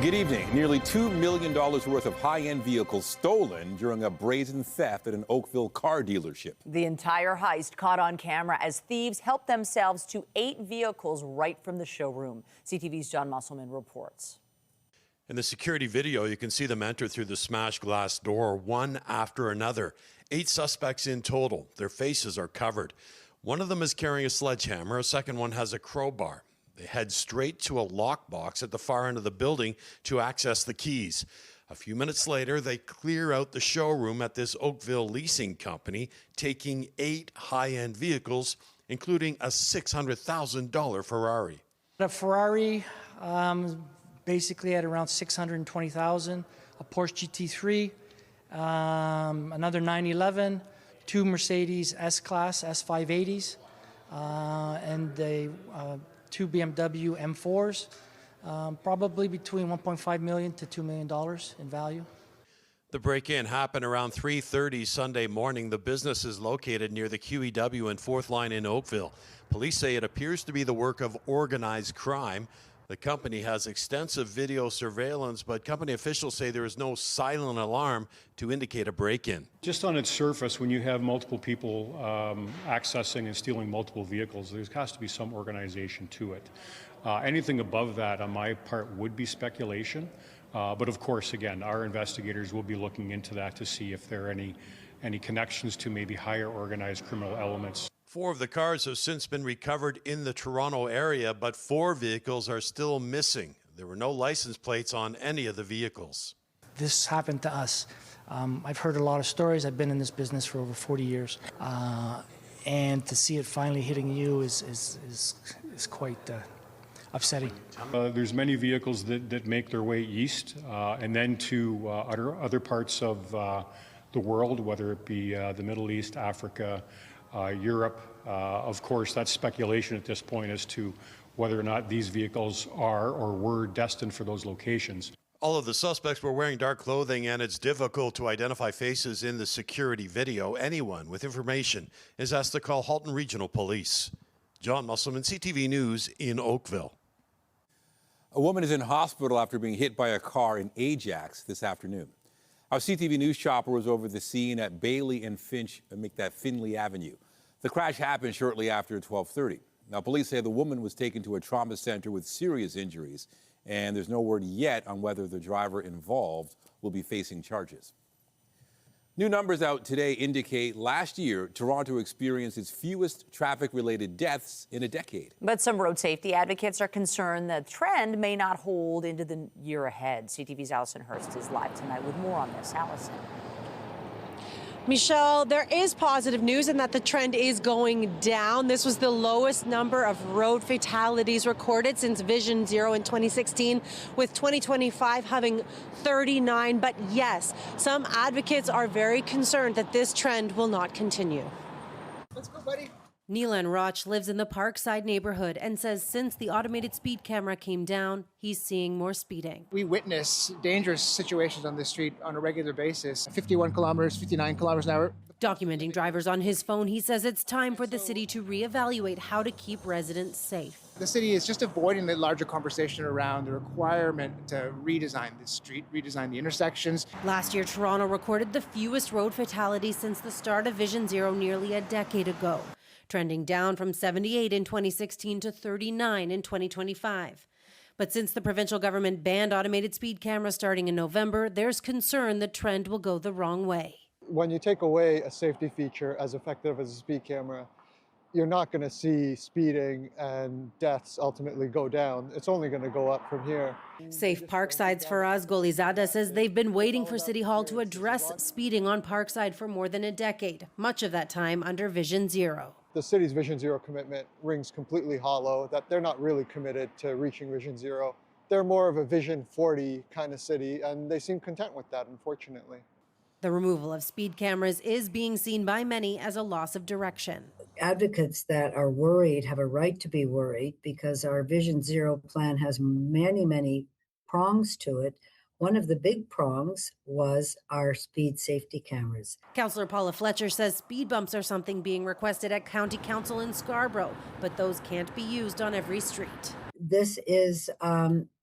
Good evening. Nearly $2 million worth of high-end vehicles stolen during a brazen theft at an Oakville car dealership. The entire heist caught on camera as thieves helped themselves to 8 vehicles right from the showroom. CTV's John Musselman reports. In the security video, you can see them enter through the smashed glass door, one after another. 8 suspects in total. Their faces are covered. One of them is carrying a sledgehammer. A second one has a crowbar. They head straight to a lockbox at the far end of the building to access the keys. A few minutes later, they clear out the showroom at this Oakville leasing company, taking 8 high-end vehicles, including a $600,000 Ferrari. A Ferrari, basically at around $620,000, a Porsche GT3, another 911, 2 Mercedes S-Class S580s, and 2 BMW M4s, probably between $1.5 million to $2 million in value. The break-in happened around 3:30 Sunday morning. The business is located near the QEW and 4th Line in Oakville. Police say it appears to be the work of organized crime. The company has extensive video surveillance, but company officials say there is no silent alarm to indicate a break-in. Just on its surface, when you have multiple people accessing and stealing multiple vehicles, there has to be some organization to it. Anything above that, on my part, would be speculation. But of course, again, our investigators will be looking into that to see if there are any connections to maybe higher organized criminal elements. 4 of the cars have since been recovered in the Toronto area, but 4 vehicles are still missing. There were no license plates on any of the vehicles. This happened to us. I've heard a lot of stories. I've been in this business for over 40 years. And to see it finally hitting you is quite upsetting. There's many vehicles that make their way east and then to other parts of the world, whether it be the Middle East, Africa, Europe. Of course, that's speculation at this point as to whether or not these vehicles are or were destined for those locations. All of the suspects were wearing dark clothing, and it's difficult to identify faces in the security video. Anyone with information is asked to call Halton Regional Police. John Musselman, CTV News in Oakville. A woman is in hospital after being hit by a car in Ajax this afternoon. Our CTV News chopper was over the scene at Bailey and Finley Avenue. The crash happened shortly after 12:30. Now, police say the woman was taken to a trauma center with serious injuries, and there's no word yet on whether the driver involved will be facing charges. New numbers out today indicate last year, Toronto experienced its fewest traffic-related deaths in a decade. But some road safety advocates are concerned the trend may not hold into the year ahead. CTV's Allison Hurst is live tonight with more on this. Allison. Michelle, there is positive news in that the trend is going down. This was the lowest number of road fatalities recorded since Vision Zero in 2016, with 2025 having 39. But yes, some advocates are very concerned that this trend will not continue. Let's go, buddy. Neelan Roch lives in the Parkside neighborhood and says since the automated speed camera came down, he's seeing more speeding. We witness dangerous situations on this street on a regular basis. 51 kilometers, 59 kilometers an hour. Documenting drivers on his phone, he says it's time for the city to reevaluate how to keep residents safe. The city is just avoiding the larger conversation around the requirement to redesign the street, redesign the intersections. Last year, Toronto recorded the fewest road fatalities since the start of Vision Zero nearly a decade ago, trending down from 78 in 2016 to 39 in 2025. But since the provincial government banned automated speed cameras starting in November, there's concern the trend will go the wrong way. When you take away a safety feature as effective as a speed camera, you're not going to see speeding and deaths ultimately go down. It's only going to go up from here. Safe Parkside's Faraz Golizada says they've been waiting for City Hall to address speeding on Parkside for more than a decade, much of that time under Vision Zero. The city's Vision Zero commitment rings completely hollow, that they're not really committed to reaching Vision Zero. They're more of a Vision 40 kind of city, and they seem content with that, unfortunately. The removal of speed cameras is being seen by many as a loss of direction. Advocates that are worried have a right to be worried because our Vision Zero plan has many, many prongs to it. One of the big prongs was our speed safety cameras. Councillor Paula Fletcher says speed bumps are something being requested at County Council in Scarborough, but those can't be used on every street. this is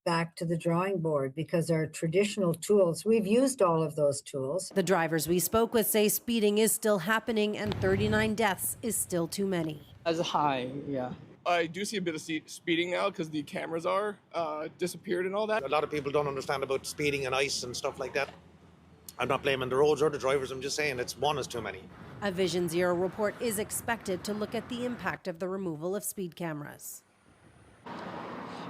back to the drawing board because our traditional tools, we've used all of those tools. The drivers we spoke with say speeding is still happening and 39 deaths is still too many. As high, yeah. I do see a bit of speeding now because the cameras are disappeared and all that. A lot of people don't understand about speeding and ice and stuff like that. I'm not blaming the roads or the drivers, I'm just saying one is too many. A Vision Zero report is expected to look at the impact of the removal of speed cameras.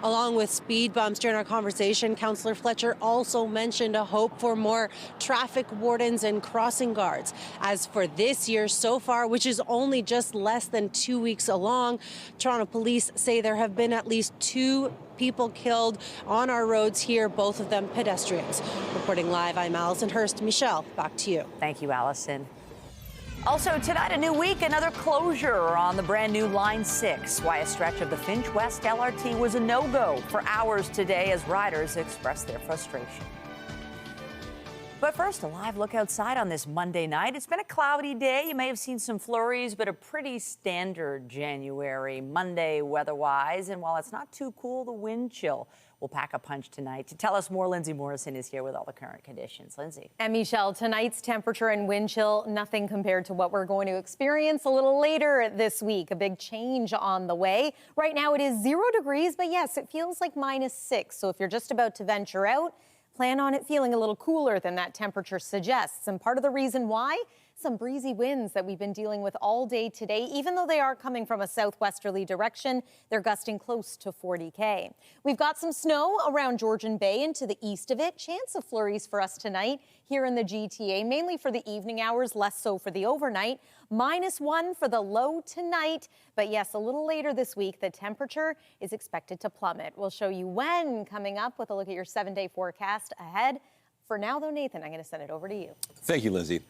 Along with speed bumps during our conversation, Councillor Fletcher also mentioned a hope for more traffic wardens and crossing guards. As for this year so far, which is only just less than 2 weeks along, Toronto police say there have been at least 2 people killed on our roads here, both of them pedestrians. Reporting live, I'm Alison Hurst. Michelle, back to you. Thank you, Allison. Also tonight, a new week, another closure on the brand new Line 6. Why a stretch of the Finch West LRT was a no-go for hours today as riders expressed their frustration. But first, a live look outside on this Monday night. It's been a cloudy day. You may have seen some flurries, but a pretty standard January Monday weather-wise. And while it's not too cool, the wind chill will pack a punch tonight. To tell us more, Lindsay Morrison is here with all the current conditions. Lindsay. And Michelle, tonight's temperature and wind chill, nothing compared to what we're going to experience a little later this week. A big change on the way. Right now it is 0 degrees, but yes, it feels like -6. So if you're just about to venture out, plan on it feeling a little cooler than that temperature suggests. And part of the reason why? Some breezy winds that we've been dealing with all day today. Even though they are coming from a southwesterly direction, they're gusting close to 40 km. We've got some snow around Georgian Bay and to the east of it. Chance of flurries for us tonight here in the GTA, mainly for the evening hours, less so for the overnight. -1 for the low tonight. But yes, a little later this week, the temperature is expected to plummet. We'll show you when coming up with a look at your 7-day forecast ahead. For now, though, Nathan, I'm going to send it over to you. Thank you, Lindsay.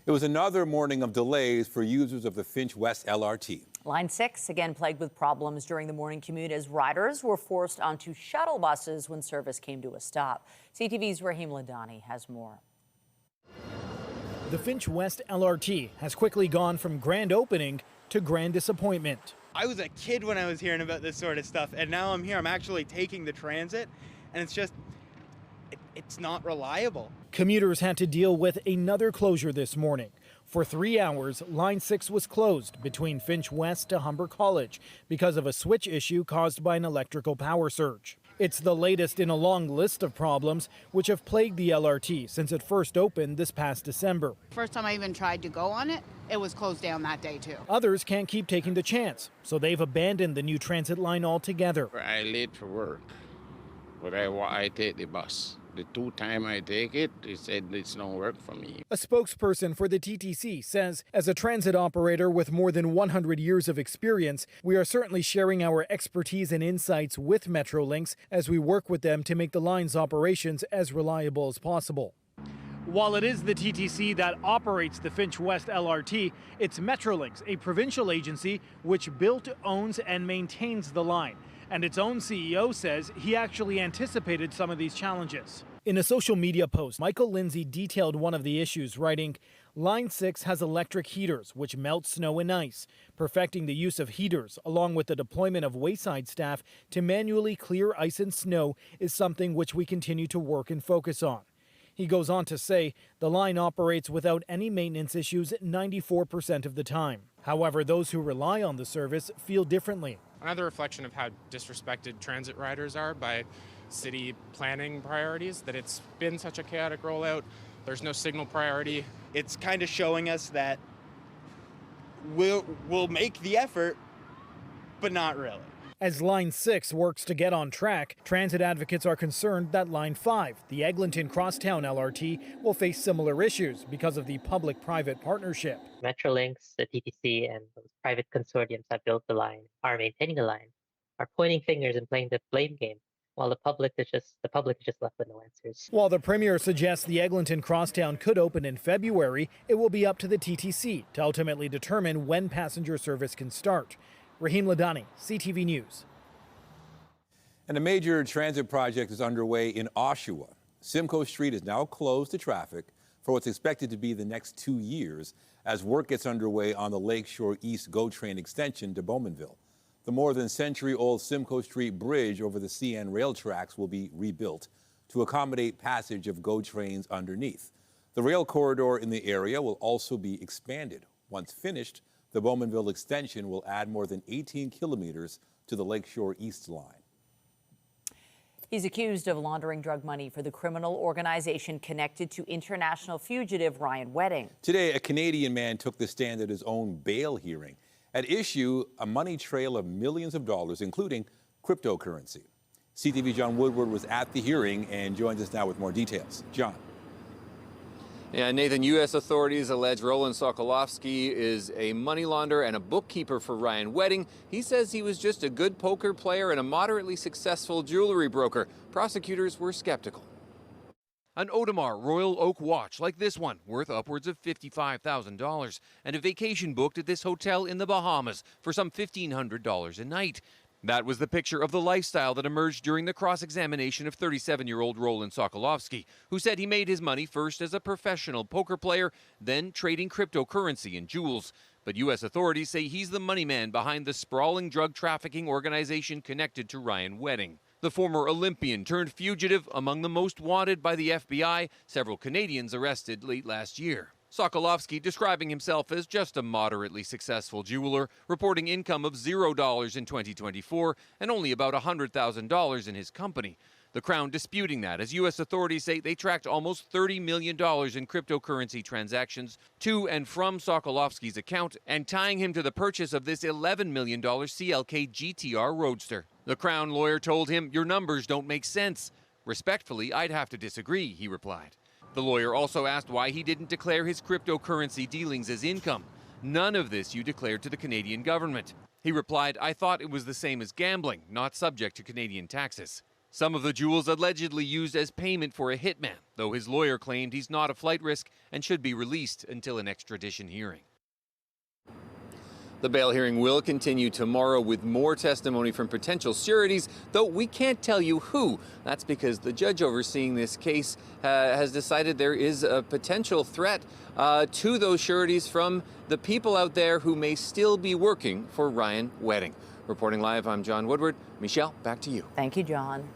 It was another morning of delays for users of the Finch West LRT. Line 6 again plagued with problems during the morning commute as riders were forced onto shuttle buses when service came to a stop. CTV's Raheem Ladani has more. The Finch West LRT has quickly gone from grand opening to grand disappointment. I was a kid when I was hearing about this sort of stuff, and now I'm here. I'm actually taking the transit, and it's just, it's not reliable. Commuters had to deal with another closure this morning. For 3 hours, Line 6 was closed between Finch West to Humber College because of a switch issue caused by an electrical power surge. It's the latest in a long list of problems which have plagued the LRT since it first opened this past December. First time I even tried to go on it, it was closed down that day too. Others can't keep taking the chance, so they've abandoned the new transit line altogether. I'm late for work, but I take the bus. The 2 times I take it, they said it's no work for me. A spokesperson for the TTC says, as a transit operator with more than 100 years of experience, we are certainly sharing our expertise and insights with Metrolinx as we work with them to make the line's operations as reliable as possible. While it is the TTC that operates the Finch West LRT, it's Metrolinx, a provincial agency which built, owns, and maintains the line. And its own CEO says he actually anticipated some of these challenges. In a social media post, Michael Lindsay detailed one of the issues, writing, Line 6 has electric heaters, which melt snow and ice. Perfecting the use of heaters, along with the deployment of wayside staff to manually clear ice and snow, is something which we continue to work and focus on. He goes on to say the line operates without any maintenance issues 94% of the time. However, those who rely on the service feel differently. Another reflection of how disrespected transit riders are by city planning priorities, that it's been such a chaotic rollout. There's no signal priority. It's kind of showing us that we'll make the effort, but not really. As Line 6 works to get on track, transit advocates are concerned that Line 5, the Eglinton Crosstown LRT, will face similar issues because of the public-private partnership. Metrolinx, the TTC, and those private consortiums that built the line, are maintaining the line, are pointing fingers and playing the blame game, while the public is just left with no answers. While the Premier suggests the Eglinton Crosstown could open in February, it will be up to the TTC to ultimately determine when passenger service can start. Raheem Ladani, CTV News. And a major transit project is underway in Oshawa. Simcoe Street is now closed to traffic for what's expected to be the next 2 years as work gets underway on the Lakeshore East GO train extension to Bowmanville. The more than century-old Simcoe Street Bridge over the CN rail tracks will be rebuilt to accommodate passage of GO trains underneath. The rail corridor in the area will also be expanded. Once finished, the Bowmanville extension will add more than 18 kilometers to the Lakeshore East line. He's accused of laundering drug money for the criminal organization connected to international fugitive Ryan Wedding. Today, a Canadian man took the stand at his own bail hearing. At issue, a money trail of millions of dollars, including cryptocurrency. CTV John Woodward was at the hearing and joins us now with more details. John. Yeah, Nathan, U.S. authorities allege Roland Sokolovsky is a money launderer and a bookkeeper for Ryan Wedding. He says he was just a good poker player and a moderately successful jewelry broker. Prosecutors were skeptical. An Audemars Royal Oak watch like this one, worth upwards of $55,000, and a vacation booked at this hotel in the Bahamas for some $1,500 a night. That was the picture of the lifestyle that emerged during the cross-examination of 37-year-old Roland Sokolovsky, who said he made his money first as a professional poker player, then trading cryptocurrency and jewels. But U.S. authorities say he's the money man behind the sprawling drug trafficking organization connected to Ryan Wedding. The former Olympian turned fugitive, among the most wanted by the FBI, several Canadians arrested late last year. Sokolovsky describing himself as just a moderately successful jeweler, reporting income of $0 in 2024 and only about $100,000 in his company. The Crown disputing that, as U.S. authorities say they tracked almost $30 million in cryptocurrency transactions to and from Sokolovsky's account and tying him to the purchase of this $11 million CLK GTR Roadster. The Crown lawyer told him, "Your numbers don't make sense." "Respectfully, I'd have to disagree," he replied. The lawyer also asked why he didn't declare his cryptocurrency dealings as income. "None of this you declared to the Canadian government." He replied, "I thought it was the same as gambling, not subject to Canadian taxes." Some of the jewels allegedly used as payment for a hitman, though his lawyer claimed he's not a flight risk and should be released until an extradition hearing. The bail hearing will continue tomorrow with more testimony from potential sureties, though we can't tell you who. That's because the judge overseeing this case has decided there is a potential threat to those sureties from the people out there who may still be working for Ryan Wedding. Reporting live, I'm John Woodward. Michelle, back to you. Thank you, John.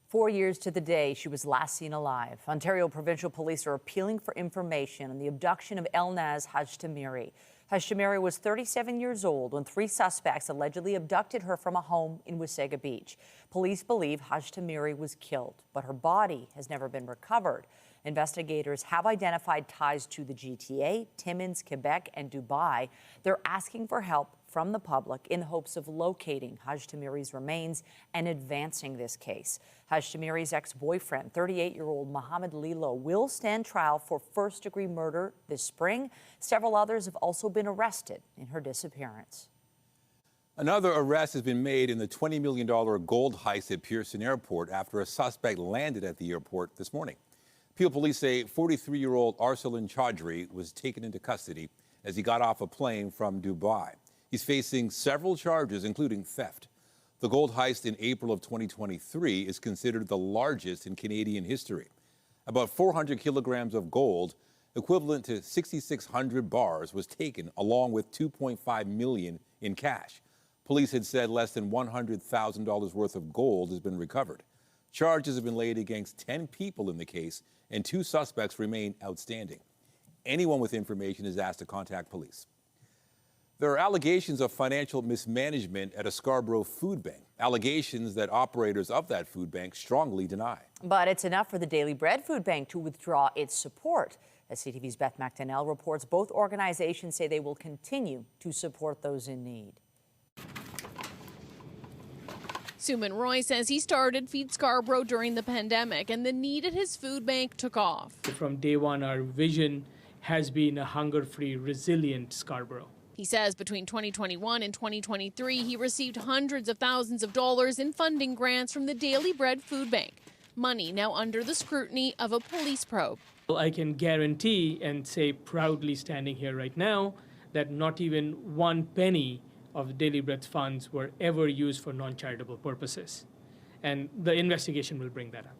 4 years to the day she was last seen alive. Ontario Provincial Police are appealing for information on the abduction of Elnaz Hajtamiri. Hajtamiri was 37 years old when 3 suspects allegedly abducted her from a home in Wasaga Beach. Police believe Hajtamiri was killed, but her body has never been recovered. Investigators have identified ties to the GTA, Timmins, Quebec, and Dubai. They're asking for help from the public in hopes of locating Hajtamiri's remains and advancing this case. Hajtamiri's ex-boyfriend, 38-year-old Mohammed Lilo, will stand trial for first-degree murder this spring. Several others have also been arrested in her disappearance. Another arrest has been made in the $20 million gold heist at Pearson Airport after a suspect landed at the airport this morning. Peel police say 43-year-old Arsalan Chaudhry was taken into custody as he got off a plane from Dubai. He's facing several charges, including theft. The gold heist in April of 2023 is considered the largest in Canadian history. About 400 kilograms of gold, equivalent to 6,600 bars, was taken, along with $2.5 million in cash. Police had said less than $100,000 worth of gold has been recovered. Charges have been laid against 10 people in the case, and 2 suspects remain outstanding. Anyone with information is asked to contact police. There are allegations of financial mismanagement at a Scarborough food bank, allegations that operators of that food bank strongly deny. But it's enough for the Daily Bread Food Bank to withdraw its support. As CTV's Beth McDonnell reports, both organizations say they will continue to support those in need. Suman Roy says he started Feed Scarborough during the pandemic, and the need at his food bank took off. From day one, our vision has been a hunger-free, resilient Scarborough. He says between 2021 and 2023, he received hundreds of thousands of dollars in funding grants from the Daily Bread Food Bank. Money now under the scrutiny of a police probe. I can guarantee and say proudly standing here right now that not even 1 penny of the Daily Bread's funds were ever used for non-charitable purposes. And the investigation will bring that up.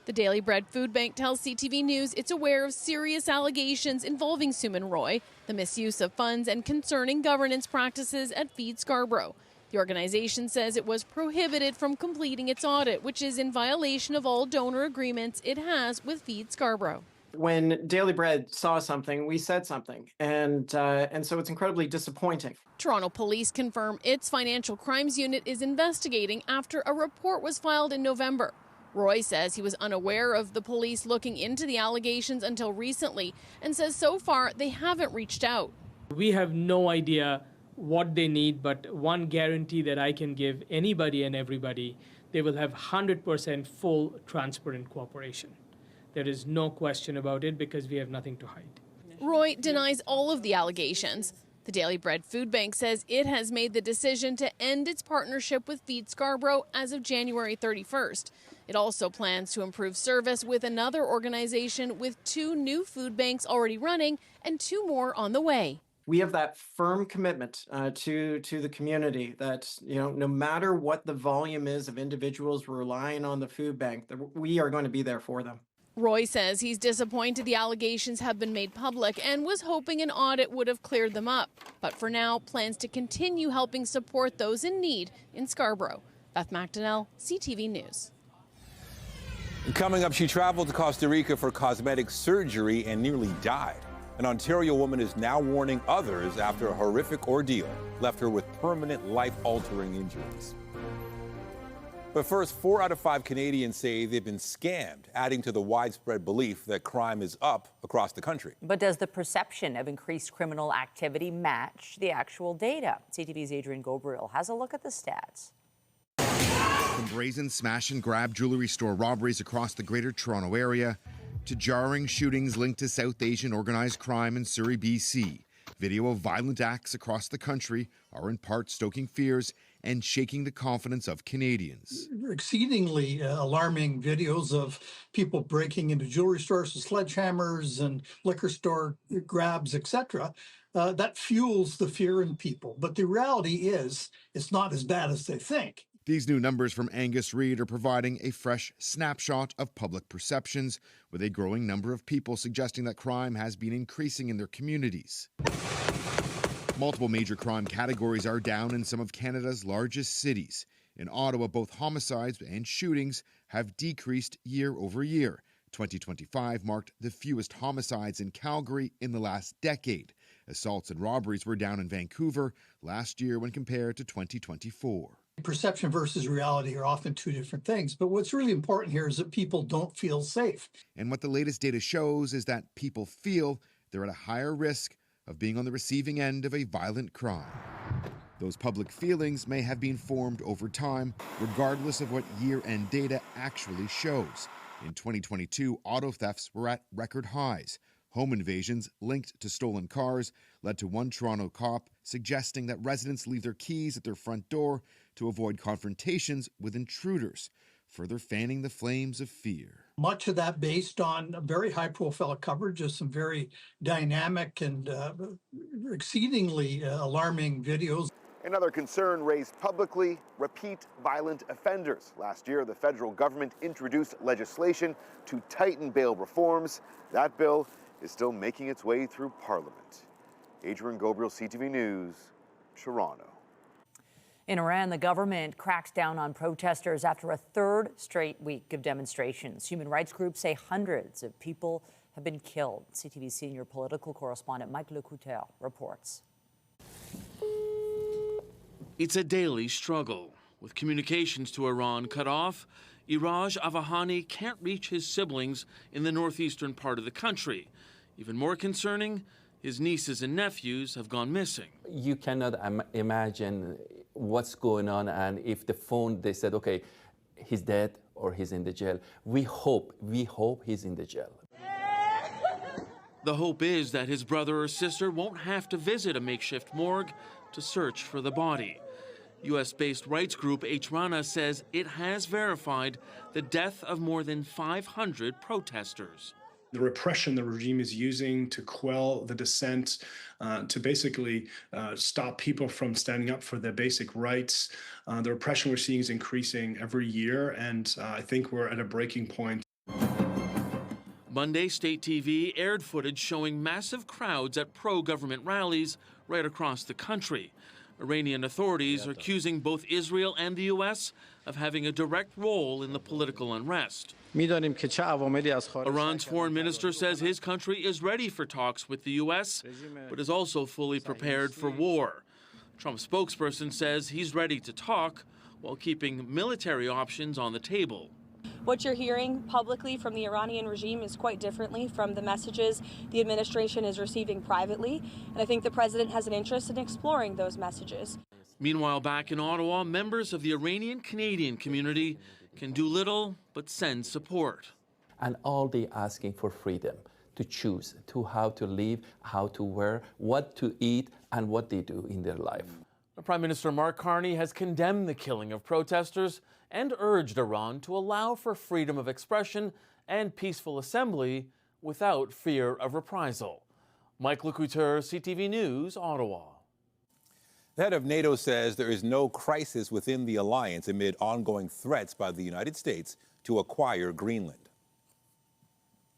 The Daily Bread Food Bank tells CTV News it's aware of serious allegations involving Suman Roy, the misuse of funds and concerning governance practices at Feed Scarborough. The The organization says it was prohibited from completing its audit, which is in violation of all donor agreements it has with Feed Scarborough. When Daily Bread saw something, we said something, and so it's incredibly disappointing. Toronto Police confirm its financial crimes unit is investigating after a report was filed in November. Roy says he was unaware of the police looking into the allegations until recently and says so far they haven't reached out. We have no idea what they need, but one guarantee that I can give anybody and everybody, they will have 100% full, transparent cooperation. There is no question about it because we have nothing to hide. Roy denies all of the allegations. The Daily Bread Food Bank says it has made the decision to end its partnership with Feed Scarborough as of January 31st. It also plans to improve service with another organization with 2 new food banks already running and 2 more on the way. We have that firm commitment to the community that, no matter what the volume is of individuals relying on the food bank, that we are going to be there for them. Roy says he's disappointed the allegations have been made public and was hoping an audit would have cleared them up. But for now, plans to continue helping support those in need in Scarborough. Beth McDonnell, CTV News. Coming up, she traveled to Costa Rica for cosmetic surgery and nearly died. An Ontario woman is now warning others after a horrific ordeal left her with permanent life-altering injuries. But first, 4 out of 5 Canadians say they've been scammed, adding to the widespread belief that crime is up across the country. But does the perception of increased criminal activity match the actual data? CTV's Adrian Gabriel has a look at the stats. From brazen smash and grab jewelry store robberies across the Greater Toronto Area to jarring shootings linked to South Asian organized crime in Surrey, BC, video of violent acts across the country are in part stoking fears and shaking the confidence of Canadians. Exceedingly alarming videos of people breaking into jewelry stores with sledgehammers and liquor store grabs, etc. That fuels the fear in people. But the reality is, it's not as bad as they think. These new numbers from Angus Reid are providing a fresh snapshot of public perceptions, with a growing number of people suggesting that crime has been increasing in their communities. Multiple major crime categories are down in some of Canada's largest cities. In Ottawa, both homicides and shootings have decreased year over year. 2025 marked the fewest homicides in Calgary in the last decade. Assaults and robberies were down in Vancouver last year when compared to 2024. Perception versus reality are often 2 different things, but what's really important here is that people don't feel safe. And what the latest data shows is that people feel they're at a higher risk of being on the receiving end of a violent crime. Those public feelings may have been formed over time, regardless of what year-end data actually shows. In 2022, auto thefts were at record highs. Home invasions linked to stolen cars led to one Toronto cop suggesting that residents leave their keys at their front door to avoid confrontations with intruders, further fanning the flames of fear. Much of that based on very high-profile coverage of some very dynamic and exceedingly alarming videos. Another concern raised publicly, repeat violent offenders. Last year, the federal government introduced legislation to tighten bail reforms. That bill is still making its way through Parliament. Adrian Gabriel, CTV News, Toronto. In Iran, the government cracks down on protesters after a 3rd straight week of demonstrations. Human rights groups say hundreds of people have been killed. CTV senior political correspondent Mike Lecouteur reports. It's a daily struggle. With communications to Iran cut off, Iraj Avahani can't reach his siblings in the northeastern part of the country. Even more concerning, his nieces and nephews have gone missing. You cannot imagine what's going on, and if the phone, they said, okay, he's dead or he's in the jail. We hope he's in the jail. The hope is that his brother or sister won't have to visit a makeshift morgue to search for the body. U.S.-based rights group Hrana says it has verified the death of more than 500 protesters. The repression the regime is using to quell the dissent, to basically stop people from standing up for their basic rights. The repression we're seeing is increasing every year, and I think we're at a breaking point. Monday, state TV aired footage showing massive crowds at pro-government rallies right across the country. Iranian authorities are accusing both Israel and the U.S. of having a direct role in the political unrest. Iran's foreign minister says his country is ready for talks with the U.S., but is also fully prepared for war. Trump's spokesperson says he's ready to talk while keeping military options on the table. What you're hearing publicly from the Iranian regime is quite differently from the messages the administration is receiving privately, and I think the president has an interest in exploring those messages. Meanwhile, back in Ottawa, members of the Iranian-Canadian community can do little but send support. And all they asking for freedom to choose to how to live, how to wear, what to eat, and what they do in their life. Prime Minister Mark Carney has condemned the killing of protesters and urged Iran to allow for freedom of expression and peaceful assembly without fear of reprisal. Mike Lecouteur, CTV News, Ottawa. The head of NATO says there is no crisis within the alliance amid ongoing threats by the United States to acquire Greenland.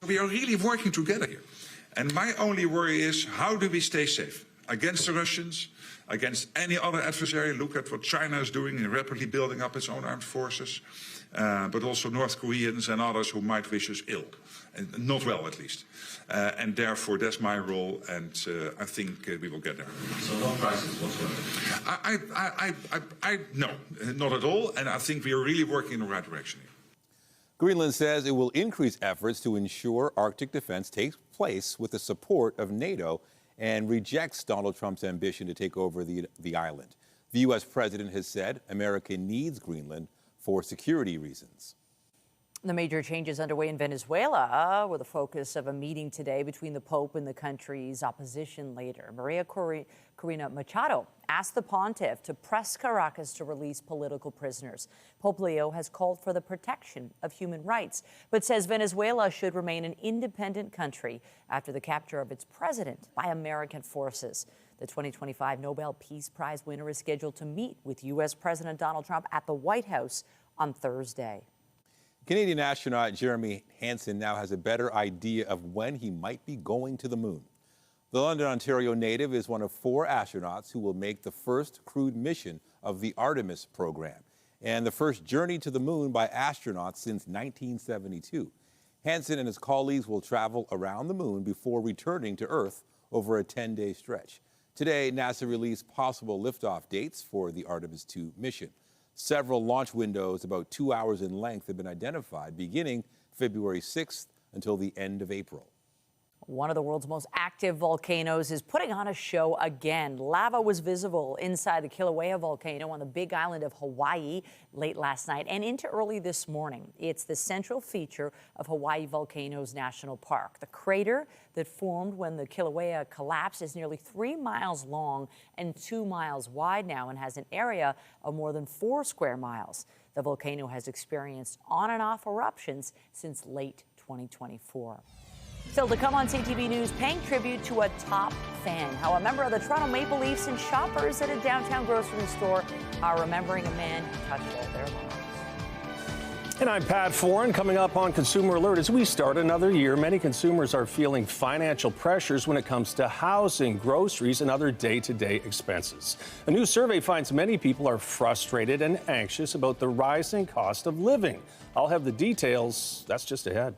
We are really working together here. And my only worry is, how do we stay safe against the Russians, against any other adversary? Look at what China is doing in rapidly building up its own armed forces, but also North Koreans and others who might wish us ill, and not well at least. And therefore, that's my role, and I think we will get there. So no crisis whatsoever? No, not at all, and I think we are really working in the right direction here. Greenland says it will increase efforts to ensure Arctic defense takes place with the support of NATO and rejects Donald Trump's ambition to take over the island. The U.S. president has said America needs Greenland for security reasons. The major changes underway in Venezuela were the focus of a meeting today between the Pope and the country's opposition leader. Maria Corina Machado asked the pontiff to press Caracas to release political prisoners. Pope Leo has called for the protection of human rights, but says Venezuela should remain an independent country after the capture of its president by American forces. The 2025 Nobel Peace Prize winner is scheduled to meet with U.S. President Donald Trump at the White House on Thursday. Canadian astronaut Jeremy Hansen now has a better idea of when he might be going to the moon. The London, Ontario native is one of 4 astronauts who will make the first crewed mission of the Artemis program and the first journey to the moon by astronauts since 1972. Hansen and his colleagues will travel around the moon before returning to Earth over a 10-day stretch. Today, NASA released possible liftoff dates for the Artemis 2 mission. Several launch windows about 2 hours in length have been identified, beginning February 6th until the end of April. One of the world's most active volcanoes is putting on a show again. Lava was visible inside the Kilauea volcano on the Big Island of Hawaii late last night and into early this morning. It's the central feature of Hawaii Volcanoes National Park. The crater that formed when the Kilauea collapsed is nearly 3 miles long and 2 miles wide now and has an area of more than 4 square miles. The volcano has experienced on and off eruptions since late 2024. Still to come on CTV News, paying tribute to a top fan. How a member of the Toronto Maple Leafs and shoppers at a downtown grocery store are remembering a man who touched all their lives. And I'm Pat Foran. Coming up on Consumer Alert, as we start another year, many consumers are feeling financial pressures when it comes to housing, groceries, and other day-to-day expenses. A new survey finds many people are frustrated and anxious about the rising cost of living. I'll have the details. That's just ahead.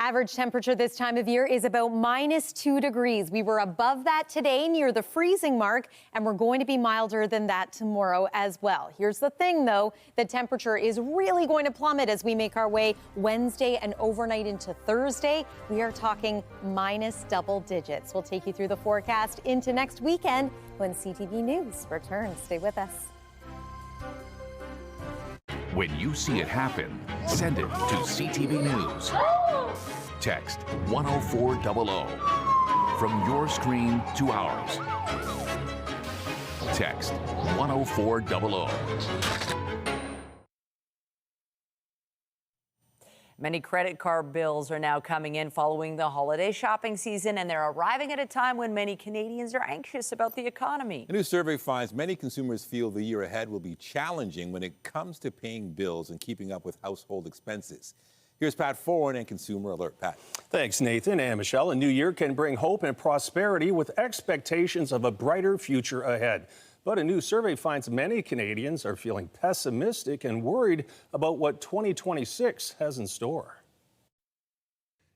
Average temperature this time of year is about -2 degrees. We were above that today near the freezing mark, and we're going to be milder than that tomorrow as well. Here's the thing, though. The temperature is really going to plummet as we make our way Wednesday and overnight into Thursday. We are talking minus double digits. We'll take you through the forecast into next weekend when CTV News returns. Stay with us. When you see it happen, send it to CTV News. Text 10400 from your screen to ours. Text 10400. Many credit card bills are now coming in following the holiday shopping season, and they're arriving at a time when many Canadians are anxious about the economy. A new survey finds many consumers feel the year ahead will be challenging when it comes to paying bills and keeping up with household expenses. Here's Pat Foran and Consumer Alert. Pat. Thanks, Nathan and Michelle. A new year can bring hope and prosperity with expectations of a brighter future ahead. But a new survey finds many Canadians are feeling pessimistic and worried about what 2026 has in store.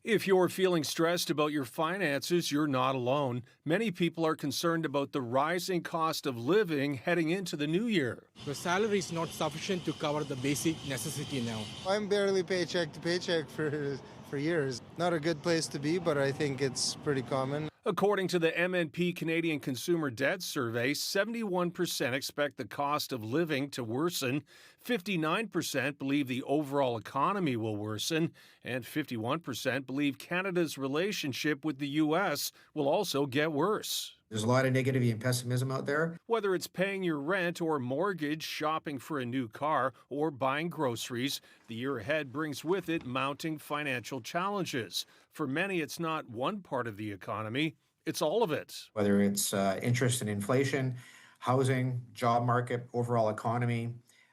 If you're feeling stressed about your finances, you're not alone. Many people are concerned about the rising cost of living heading into the new year. The salary is not sufficient to cover the basic necessity now. I'm barely paycheck to paycheck for years. Not a good place to be, but I think it's pretty common. According to the MNP Canadian Consumer Debt Survey, 71% expect the cost of living to worsen, 59% believe the overall economy will worsen, and 51% believe Canada's relationship with the U.S. will also get worse. There's a lot of negativity and pessimism out there. Whether it's paying your rent or mortgage, shopping for a new car, or buying groceries, the year ahead brings with it mounting financial challenges. For many, it's not one part of the economy, it's all of it. Whether it's interest and inflation, housing, job market, overall economy,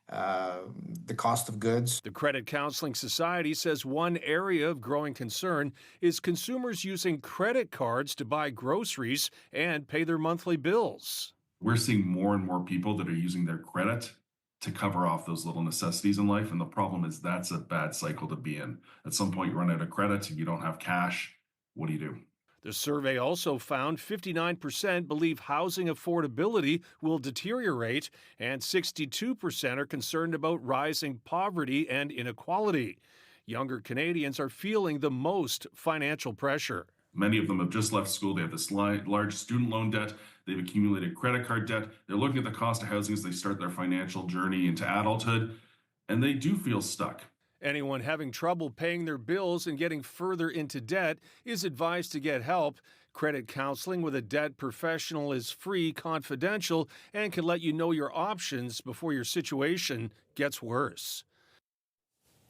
the cost of goods. The Credit Counseling Society says one area of growing concern is consumers using credit cards to buy groceries and pay their monthly bills. We're seeing more and more people that are using their credit to cover off those little necessities in life. And the problem is that's a bad cycle to be in. At some point, you run out of credit, you don't have cash. What do you do? The survey also found 59% believe housing affordability will deteriorate, and 62% are concerned about rising poverty and inequality. Younger Canadians are feeling the most financial pressure. Many of them have just left school. They have this large student loan debt. They've accumulated credit card debt. They're looking at the cost of housing as they start their financial journey into adulthood, and they do feel stuck. Anyone having trouble paying their bills and getting further into debt is advised to get help. Credit counseling with a debt professional is free, confidential, and can let you know your options before your situation gets worse.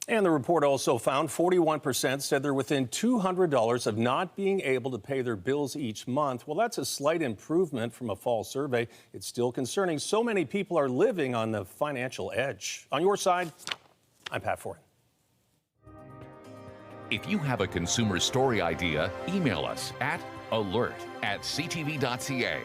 And the report also found 41% said they're within $200 of not being able to pay their bills each month. Well, that's a slight improvement from a fall survey. It's still concerning. So many people are living on the financial edge. On your side, I'm Pat Foran. If you have a consumer story idea, email us at alert@ctv.ca.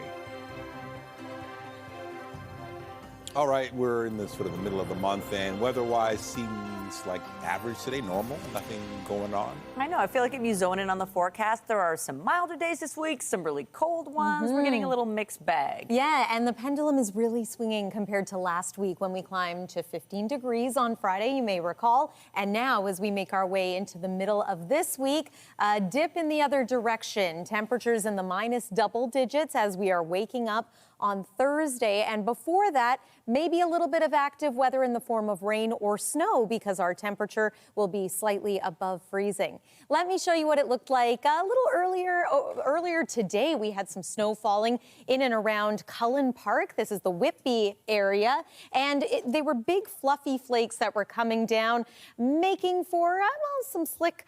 All right, we're in the sort of the middle of the month, and weather-wise seems like average today, normal, nothing going on. I know. I feel like if you zone in on the forecast, there are some milder days this week, some really cold ones. We're getting a little mixed bag. Yeah, and the pendulum is really swinging compared to last week when we climbed to 15 degrees on Friday, you may recall. And now, as we make our way into the middle of this week, a dip in the other direction. Temperatures in the minus double digits as we are waking up on Thursday. And before that, maybe a little bit of active weather in the form of rain or snow because our temperature will be slightly above freezing. Let me show you what it looked like a little earlier today. We had some snow falling in and around Cullen Park. This is the Whitby area, and they were big fluffy flakes that were coming down, making for some slick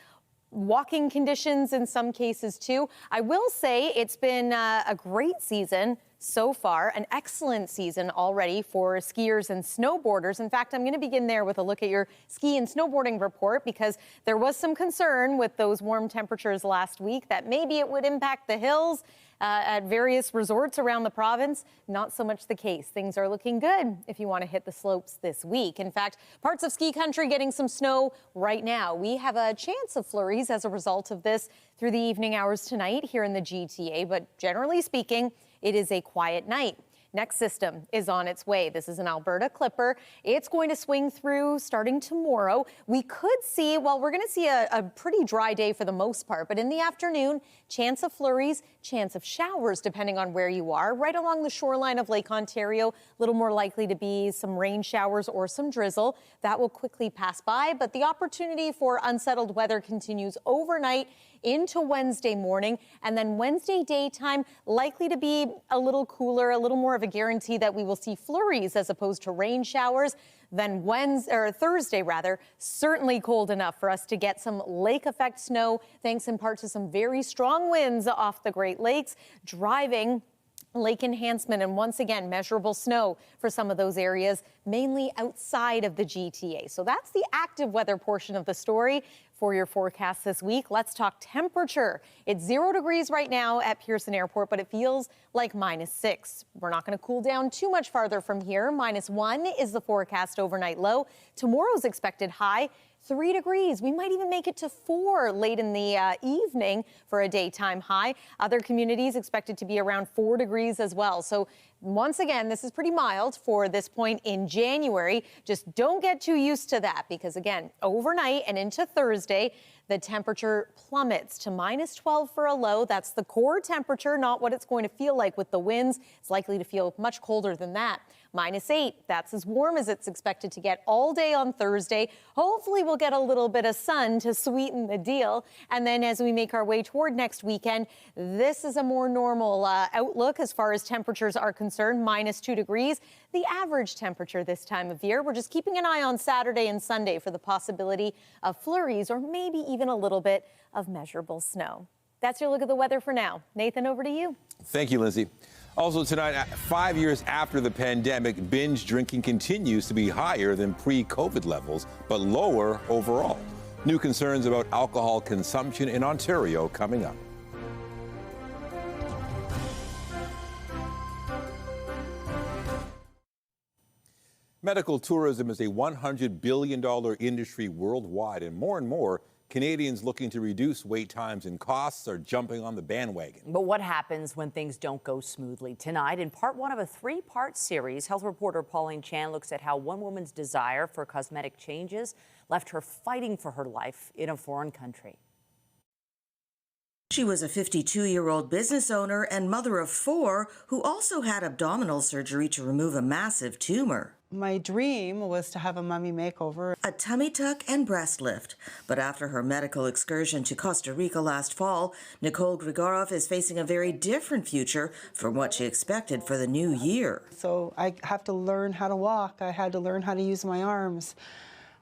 walking conditions in some cases too. I will say it's been a great season so far, an excellent season already for skiers and snowboarders. In fact, I'm going to begin there with a look at your ski and snowboarding report because there was some concern with those warm temperatures last week that maybe it would impact the hills at various resorts around the province. Not so much the case. Things are looking good if you want to hit the slopes this week. In fact, parts of ski country getting some snow right now. We have a chance of flurries as a result of this through the evening hours tonight here in the GTA, but generally speaking, it is a quiet night. Next system is on its way. This is an Alberta Clipper. It's going to swing through starting tomorrow. We could see, well, we're going to see a pretty dry day for the most part, but in the afternoon, chance of flurries, chance of showers, depending on where you are. Right along the shoreline of Lake Ontario, a little more likely to be some rain showers or some drizzle. That will quickly pass by, but the opportunity for unsettled weather continues overnight into Wednesday morning, and then Wednesday daytime likely to be a little cooler, a little more of a guarantee that we will see flurries as opposed to rain showers. Then Thursday, certainly cold enough for us to get some lake effect snow, thanks in part to some very strong winds off the Great Lakes, driving lake enhancement, and once again, measurable snow for some of those areas, mainly outside of the GTA. So that's the active weather portion of the story. For your forecast this week, let's talk temperature. It's 0 degrees right now at Pearson Airport, but it feels like -6. We're not going to cool down too much farther from here. -1 is the forecast overnight low. Tomorrow's expected high, 3 degrees. We might even make it to 4 late in the evening for a daytime high. Other communities expected to be around 4 degrees as well. So once again, this is pretty mild for this point in January. Just don't get too used to that because, again, overnight and into Thursday, the temperature plummets to -12 for a low. That's the core temperature, not what it's going to feel like with the winds. It's likely to feel much colder than that. -8, that's as warm as it's expected to get all day on Thursday. Hopefully we'll get a little bit of sun to sweeten the deal. And then as we make our way toward next weekend, this is a more normal outlook as far as temperatures are concerned, -2 degrees. The average temperature this time of year. We're just keeping an eye on Saturday and Sunday for the possibility of flurries or maybe even a little bit of measurable snow. That's your look at the weather for now. Nathan, over to you. Thank you, Lindsay. Also tonight, 5 years after the pandemic, binge drinking continues to be higher than pre-COVID levels, but lower overall. New concerns about alcohol consumption in Ontario coming up. Medical tourism is a $100 billion industry worldwide, and more Canadians looking to reduce wait times and costs are jumping on the bandwagon. But what happens when things don't go smoothly? Tonight, in part one of a 3-part series, health reporter Pauline Chan looks at how one woman's desire for cosmetic changes left her fighting for her life in a foreign country. She was a 52-year-old business owner and mother of 4 who also had abdominal surgery to remove a massive tumor. My dream was to have a mummy makeover. A tummy tuck and breast lift. But after her medical excursion to Costa Rica last fall, Nicole Grigorov is facing a very different future from what she expected for the new year. So I have to learn how to walk. I had to learn how to use my arms.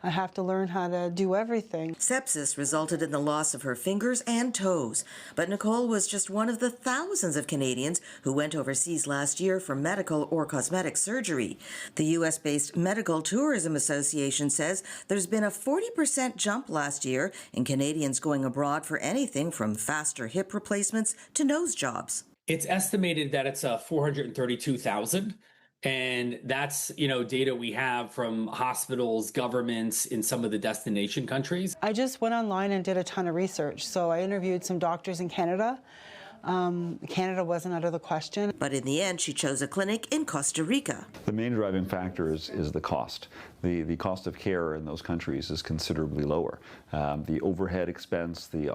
I have to learn how to do everything. Sepsis resulted in the loss of her fingers and toes, but Nicole was just one of the thousands of Canadians who went overseas last year for medical or cosmetic surgery. The U.S.-based Medical Tourism Association says there's been a 40% jump last year in Canadians going abroad for anything from faster hip replacements to nose jobs. It's estimated that it's 432,000. And that's, data we have from hospitals, governments in some of the destination countries. I just went online and did a ton of research. So I interviewed some doctors in Canada. Canada wasn't out of the question. But in the end, she chose a clinic in Costa Rica. The main driving factor is the cost. The cost of care in those countries is considerably lower. The overhead expense, the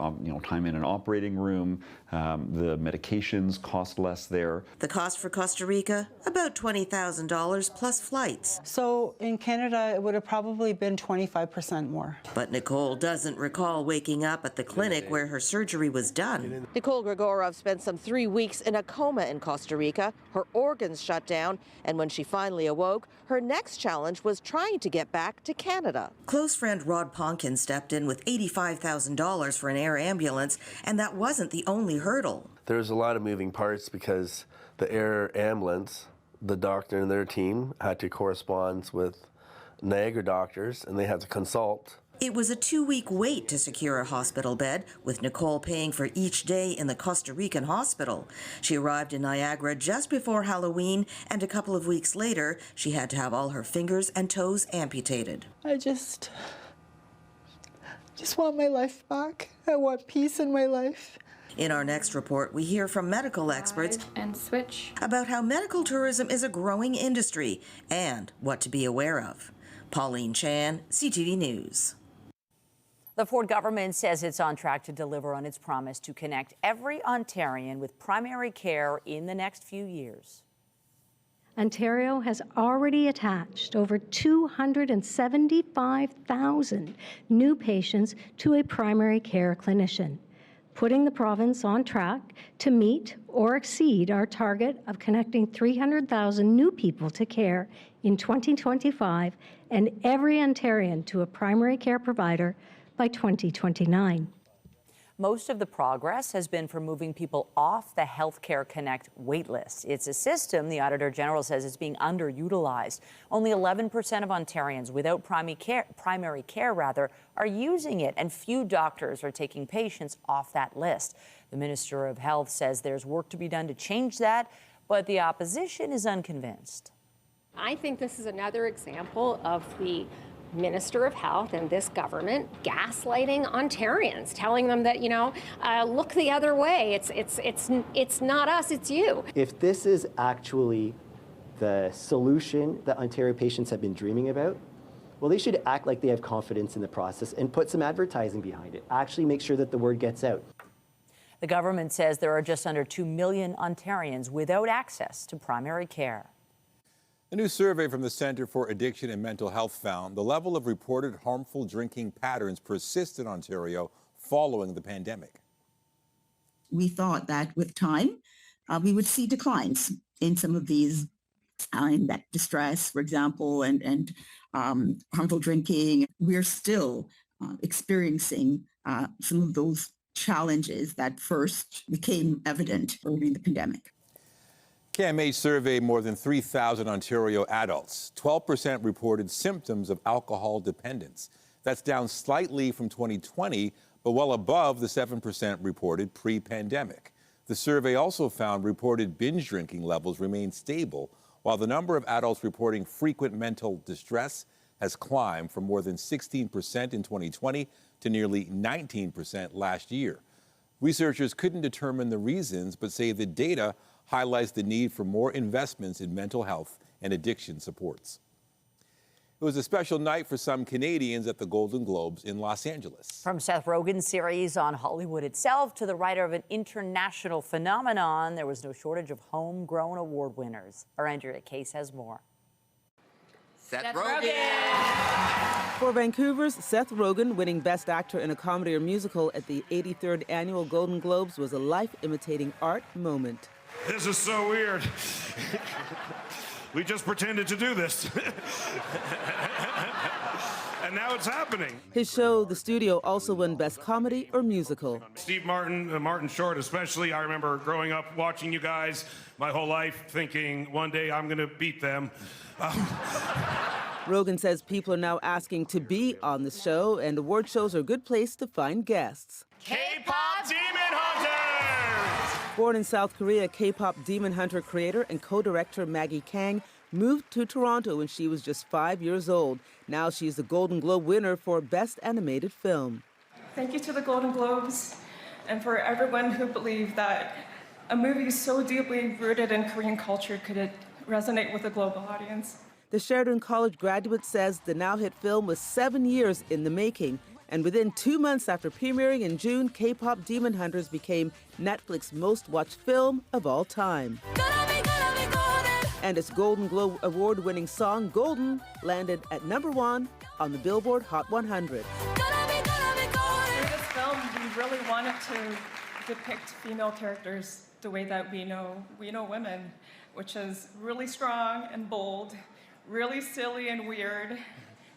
time in an operating room, the medications cost less there. The cost for Costa Rica, about $20,000 plus flights. So in Canada, it would have probably been 25% more. But Nicole doesn't recall waking up at the clinic where her surgery was done. Nicole Grigorov spent some 3 weeks in a coma in Costa Rica. Her organs shut down, and when she finally awoke, her next challenge was trying to get back to Canada. Close friend Rod Ponkin stepped in with $85,000 for an air ambulance, and that wasn't the only hurdle. There's a lot of moving parts because the air ambulance, the doctor and their team had to correspond with Niagara doctors, and they had to consult. It was a 2-week wait to secure a hospital bed, with Nicole paying for each day in the Costa Rican hospital. She arrived in Niagara just before Halloween, and a couple of weeks later, she had to have all her fingers and toes amputated. I just want my life back. I want peace in my life. In our next report, we hear from medical experts about how medical tourism is a growing industry and what to be aware of. Pauline Chan, CTV News. The Ford government says it's on track to deliver on its promise to connect every Ontarian with primary care in the next few years. Ontario has already attached over 275,000 new patients to a primary care clinician, putting the province on track to meet or exceed our target of connecting 300,000 new people to care in 2025 and every Ontarian to a primary care provider by 2029. Most of the progress has been for moving people off the Healthcare Connect waitlist. It's a system the Auditor General says is being underutilized. Only 11% of Ontarians without primary care are using it, and few doctors are taking patients off that list. The Minister of Health says there's work to be done to change that, but the opposition is unconvinced. I think this is another example of the Minister of Health and this government gaslighting Ontarians, telling them that, look the other way. It's not us, it's you. If this is actually the solution that Ontario patients have been dreaming about, well, they should act like they have confidence in the process and put some advertising behind it. Actually make sure that the word gets out. The government says there are just under 2 million Ontarians without access to primary care. A new survey from the Centre for Addiction and Mental Health found the level of reported harmful drinking patterns persist in Ontario following the pandemic. We thought that with time, we would see declines in some of these, in that distress, for example, and harmful drinking. We're still experiencing some of those challenges that first became evident during the pandemic. KMA surveyed more than 3,000 Ontario adults. 12% reported symptoms of alcohol dependence. That's down slightly from 2020, but well above the 7% reported pre-pandemic. The survey also found reported binge drinking levels remain stable, while the number of adults reporting frequent mental distress has climbed from more than 16% in 2020 to nearly 19% last year. Researchers couldn't determine the reasons, but say the data highlights the need for more investments in mental health and addiction supports. It was a special night for some Canadians at the Golden Globes in Los Angeles. From Seth Rogen's series on Hollywood itself to the writer of an international phenomenon, there was no shortage of homegrown award winners. Our Andrea Case has more. Seth Rogen! For Vancouver's Seth Rogen, winning Best Actor in a Comedy or Musical at the 83rd Annual Golden Globes was a life-imitating art moment. This is so weird. We just pretended to do this. And now it's happening. His show, The Studio, also won Best Comedy or Musical. Steve Martin, Martin Short especially, I remember growing up watching you guys my whole life thinking one day I'm going to beat them. Rogen says people are now asking to be on the show, and award shows are a good place to find guests. K-pop Demon Hunters! Born in South Korea, K-pop Demon Hunter creator and co-director Maggie Kang moved to Toronto when she was just 5 years old. Now she's the Golden Globe winner for Best Animated Film. Thank you to the Golden Globes and for everyone who believed that a movie so deeply rooted in Korean culture could resonate with a global audience. The Sheridan College graduate says the now-hit film was 7 years in the making, and within 2 months after premiering in June, K-pop Demon Hunters became Netflix's most-watched film of all time. And its Golden Globe award-winning song, Golden, landed at #1 on the Billboard Hot 100. Through this film, we really wanted to depict female characters the way that we know women, which is really strong and bold, really silly and weird,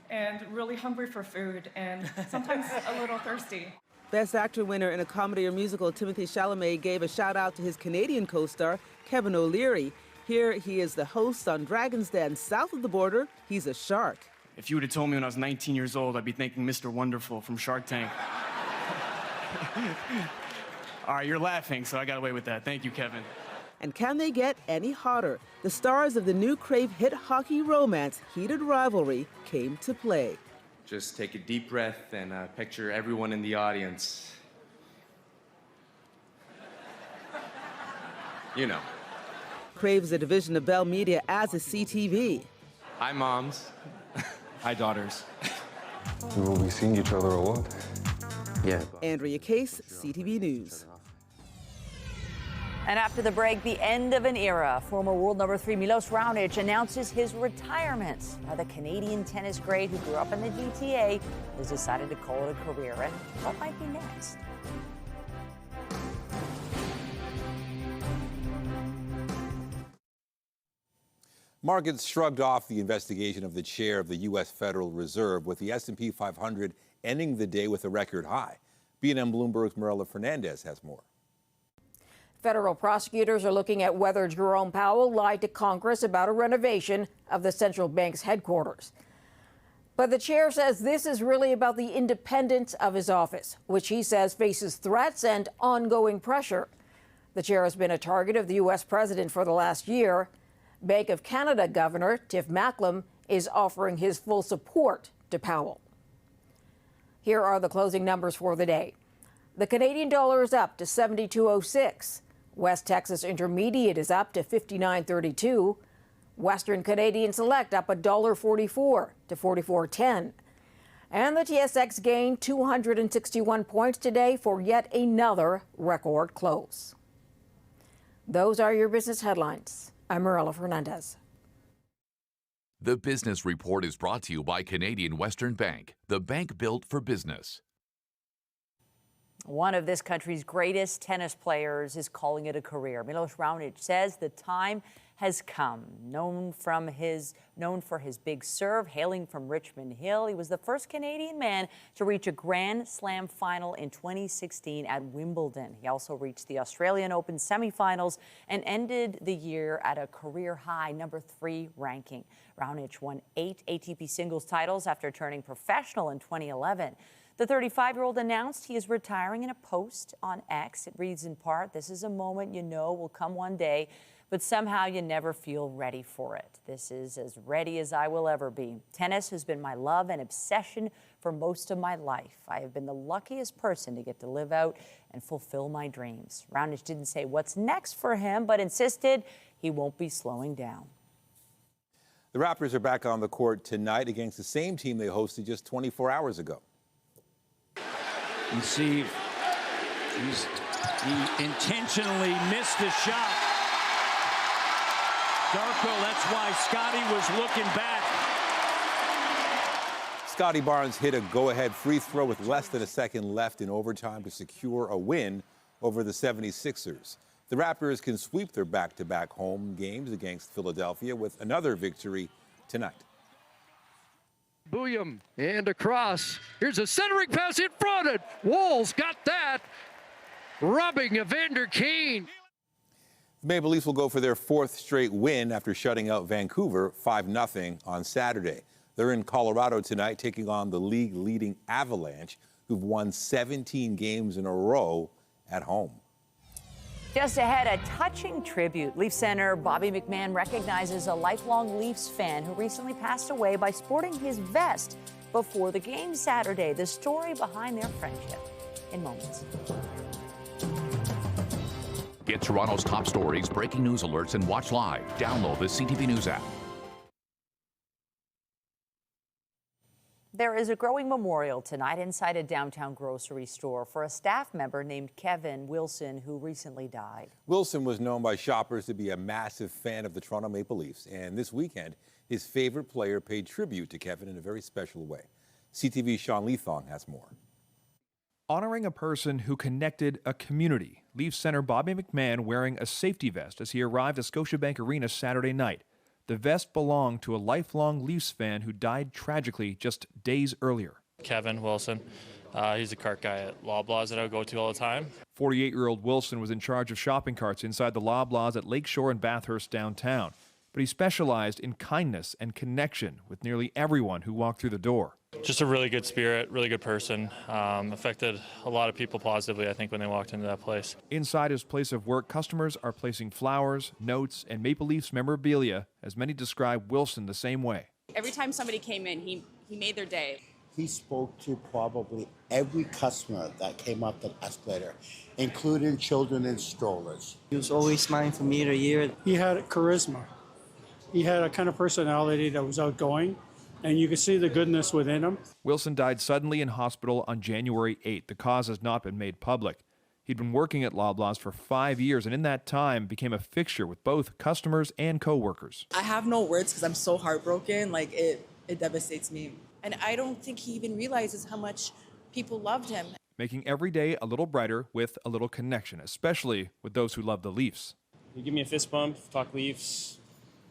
and really hungry for food, and sometimes a little thirsty. Best Actor winner in a comedy or musical, Timothée Chalamet gave a shout-out to his Canadian co-star, Kevin O'Leary. Here he is the host on Dragon's Den. South of the border, he's a shark. If you would have told me when I was 19 years old, I'd be thanking Mr. Wonderful from Shark Tank. All right, you're laughing, so I got away with that. Thank you, Kevin. And can they get any hotter? The stars of the new Crave hit hockey romance, Heated Rivalry, came to play. Just take a deep breath and picture everyone in the audience. You know. Crave is a division of Bell Media, as is CTV. Hi, moms. Hi, daughters. We will be seeing each other a lot. Yeah. Andrea Case, CTV News. And after the break, the end of an era. Former world number 3 Milos Raonic announces his retirement. Now, the Canadian tennis great who grew up in the GTA has decided to call it a career. And what might be next? Markets shrugged off the investigation of the chair of the U.S. Federal Reserve, with the S&P 500 ending the day with a record high. B&M Bloomberg's Marilla Fernandez has more. Federal prosecutors are looking at whether Jerome Powell lied to Congress about a renovation of the central bank's headquarters. But the chair says this is really about the independence of his office, which he says faces threats and ongoing pressure. The chair has been a target of the U.S. president for the last year. Bank of Canada Governor Tiff Macklem is offering his full support to Powell. Here are the closing numbers for the day. The Canadian dollar is up to 72.06. West Texas Intermediate is up to 59.32. Western Canadian Select up $1.44 to 44.10. And the TSX gained 261 points today for yet another record close. Those are your business headlines. I'm Marilla Fernandez. The Business Report is brought to you by Canadian Western Bank, the bank built for business. One of this country's greatest tennis players is calling it a career. Milos Raonic says the time has come. Known for his big serve, hailing from Richmond Hill, he was the first Canadian man to reach a Grand Slam final in 2016 at Wimbledon. He also reached the Australian Open semifinals and ended the year at a career-high #3 ranking. Raonic won 8 ATP singles titles after turning professional in 2011. The 35-year-old announced he is retiring in a post on X. It reads in part, "This is a moment you know will come one day, but somehow you never feel ready for it. This is as ready as I will ever be. Tennis has been my love and obsession for most of my life. I have been the luckiest person to get to live out and fulfill my dreams." Raonic didn't say what's next for him, but insisted he won't be slowing down. The Raptors are back on the court tonight against the same team they hosted just 24 hours ago. You see, he intentionally missed the shot. Darko, that's why Scotty was looking back. Scotty Barnes hit a go-ahead free throw with less than a second left in overtime to secure a win over the 76ers. The Raptors can sweep their back-to-back home games against Philadelphia with another victory tonight. Booyam and across. Here's a centering pass in front. Walls got that. Rubbing Evander Kane. The Maple Leafs will go for their 4th straight win after shutting out Vancouver 5-0 on Saturday. They're in Colorado tonight taking on the league-leading Avalanche, who've won 17 games in a row at home. Just ahead, a touching tribute. Leaf center Bobby McMahon recognizes a lifelong Leafs fan who recently passed away by sporting his vest before the game Saturday. The story behind their friendship in moments. Get Toronto's top stories, breaking news alerts, and watch live. Download the CTV News app. There is a growing memorial tonight inside a downtown grocery store for a staff member named Kevin Wilson, who recently died. Wilson was known by shoppers to be a massive fan of the Toronto Maple Leafs, and this weekend, his favorite player paid tribute to Kevin in a very special way. CTV's Sean Leathong has more. Honoring a person who connected a community, Leafs center Bobby McMahon wearing a safety vest as he arrived at Scotiabank Arena Saturday night. The vest belonged to a lifelong Leafs fan who died tragically just days earlier. Kevin Wilson. He's a cart guy at Loblaws that I would go to all the time. 48-year-old Wilson was in charge of shopping carts inside the Loblaws at Lakeshore and Bathurst downtown. But he specialized in kindness and connection with nearly everyone who walked through the door. Just a really good spirit, really good person. Affected a lot of people positively, I think, when they walked into that place. Inside his place of work, customers are placing flowers, notes, and Maple Leafs memorabilia, as many describe Wilson the same way. Every time somebody came in, he made their day. He spoke to probably every customer that came up the escalator, including children in strollers. He was always smiling from year to year. He had charisma. He had a kind of personality that was outgoing, and you could see the goodness within him. Wilson died suddenly in hospital on January 8th. The cause has not been made public. He'd been working at Loblaws for 5 years, and in that time became a fixture with both customers and co-workers. I have no words because I'm so heartbroken. Like, it devastates me. And I don't think he even realizes how much people loved him. Making every day a little brighter with a little connection, especially with those who love the Leafs. You give me a fist bump, talk Leafs,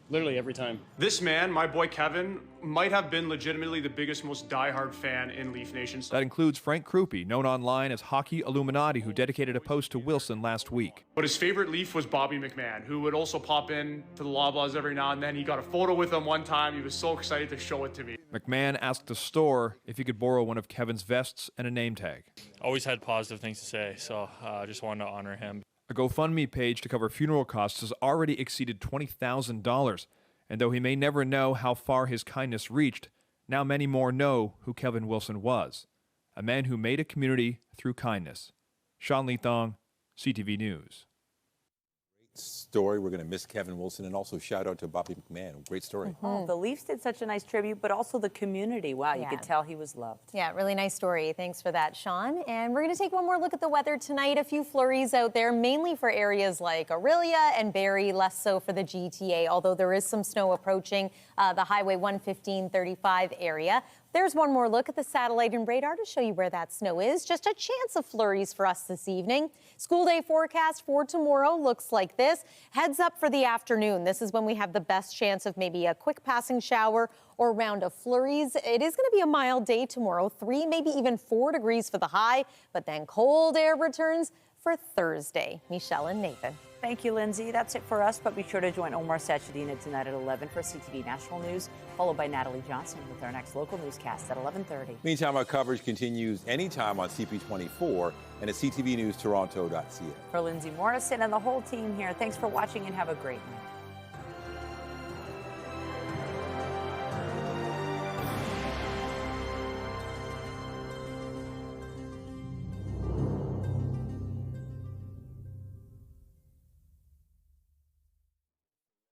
Literally every time. This man, my boy Kevin, might have been legitimately the biggest, most diehard fan in Leaf Nation. That includes Frank Krupe, known online as Hockey Illuminati, who dedicated a post to Wilson last week. But his favorite Leaf was Bobby McMahon, who would also pop in to the Loblaws every now and then. He got a photo with him one time. He was so excited to show it to me. McMahon asked the store if he could borrow one of Kevin's vests and a name tag. Always had positive things to say, so I just wanted to honor him. A GoFundMe page to cover funeral costs has already exceeded $20,000. And though he may never know how far his kindness reached, now many more know who Kevin Wilson was, a man who made a community through kindness. Sean Lee Thong, CTV News. Story. We're going to miss Kevin Wilson, and also shout out to Bobby McMahon. Great story. Oh, the Leafs did such a nice tribute, but also the community. Wow, you could tell he was loved. Yeah, really nice story. Thanks for that, Sean. And we're going to take one more look at the weather tonight. A few flurries out there, mainly for areas like Aurelia and Barrie, less so for the GTA, although there is some snow approaching the Highway 115-35 area. There's one more look at the satellite and radar to show you where that snow is. Just a chance of flurries for us this evening. School day forecast for tomorrow looks like this. Heads up for the afternoon. This is when we have the best chance of maybe a quick passing shower or round of flurries. It is going to be a mild day tomorrow, 3, maybe even 4 degrees for the high, but then cold air returns for Thursday. Michelle and Nathan. Thank you, Lindsay. That's it for us, but be sure to join Omar Sachedina tonight at 11 for CTV National News, followed by Natalie Johnson with our next local newscast at 11:30. Meantime, our coverage continues anytime on CP24 and at ctvnewstoronto.ca. For Lindsay Morrison and the whole team here, thanks for watching and have a great night.